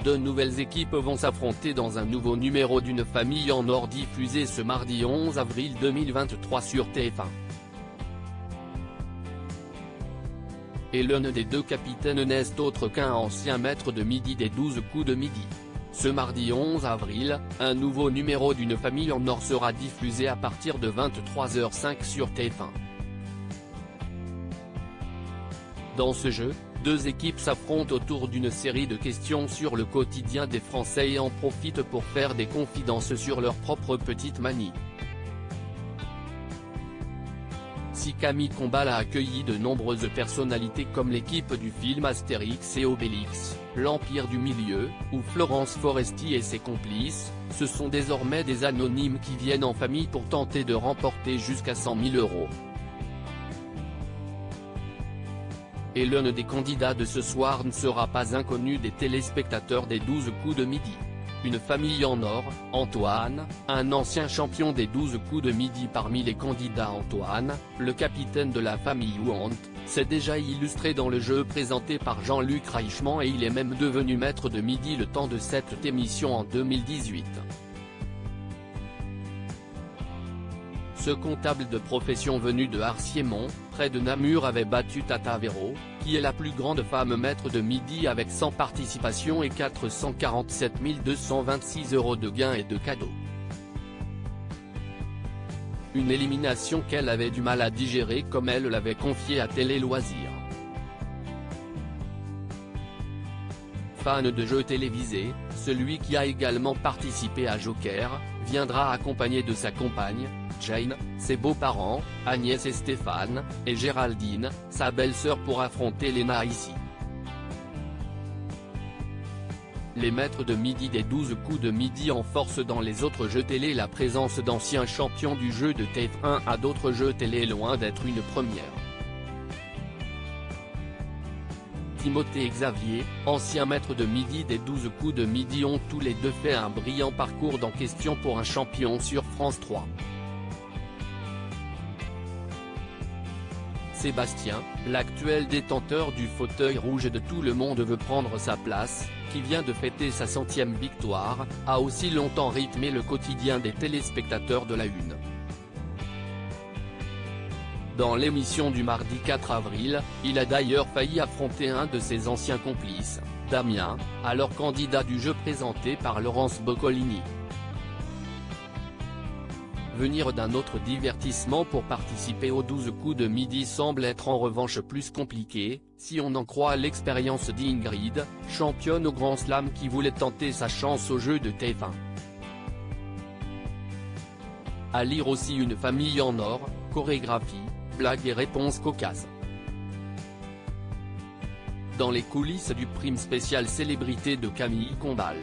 Deux nouvelles équipes vont s'affronter dans un nouveau numéro d'Une famille en or diffusé ce mardi 11 avril 2023 sur TF1. Et l'un des deux capitaines n'est autre qu'un ancien maître de midi des 12 coups de midi. Ce mardi 11 avril, un nouveau numéro d'Une famille en or sera diffusé à partir de 23h05 sur TF1. Dans ce jeu, deux équipes s'affrontent autour d'une série de questions sur le quotidien des Français et en profitent pour faire des confidences sur leurs propres petites manies. Si Camille Combal a accueilli de nombreuses personnalités comme l'équipe du film Astérix et Obélix, l'Empire du Milieu, ou Florence Foresti et ses complices, ce sont désormais des anonymes qui viennent en famille pour tenter de remporter jusqu'à 100 000 €. Et l'un des candidats de ce soir ne sera pas inconnu des téléspectateurs des 12 coups de midi. Une famille en or, Antoine, un ancien champion des 12 coups de midi. Parmi les candidats, Antoine, le capitaine de la famille Ouant, s'est déjà illustré dans le jeu présenté par Jean-Luc Reichmann et il est même devenu maître de midi le temps de cette émission en 2018. Ce comptable de profession venu de Arciémont, près de Namur, avait battu Tata Véro, qui est la plus grande femme maître de midi avec 100 participations et 447 226 € de gains et de cadeaux. Une élimination qu'elle avait du mal à digérer comme elle l'avait confié à Télé Loisirs. Fan de jeux télévisés, celui qui a également participé à Joker, viendra accompagné de sa compagne, Jane, ses beaux-parents, Agnès et Stéphane, et Géraldine, sa belle-sœur pour affronter Léna ici. Les maîtres de midi des 12 coups de midi en force dans les autres jeux télé. La présence d'anciens champions du jeu de TF1 à d'autres jeux télé est loin d'être une première. Timothée et Xavier, anciens maîtres de midi des 12 coups de midi, ont tous les deux fait un brillant parcours dans Question pour un champion sur France 3. Sébastien, l'actuel détenteur du fauteuil rouge de Tout le monde veut prendre sa place, qui vient de fêter sa 100e victoire, a aussi longtemps rythmé le quotidien des téléspectateurs de la Une. Dans l'émission du mardi 4 avril, il a d'ailleurs failli affronter un de ses anciens complices, Damien, alors candidat du jeu présenté par Laurence Boccolini. Venir d'un autre divertissement pour participer aux 12 coups de midi semble être en revanche plus compliqué, si on en croit l'expérience d'Ingrid, championne au Grand Slam qui voulait tenter sa chance au jeu de TF1. À lire aussi Une famille en or, chorégraphie, blagues et réponses cocasses. Dans les coulisses du prime spécial célébrité de Camille Combal.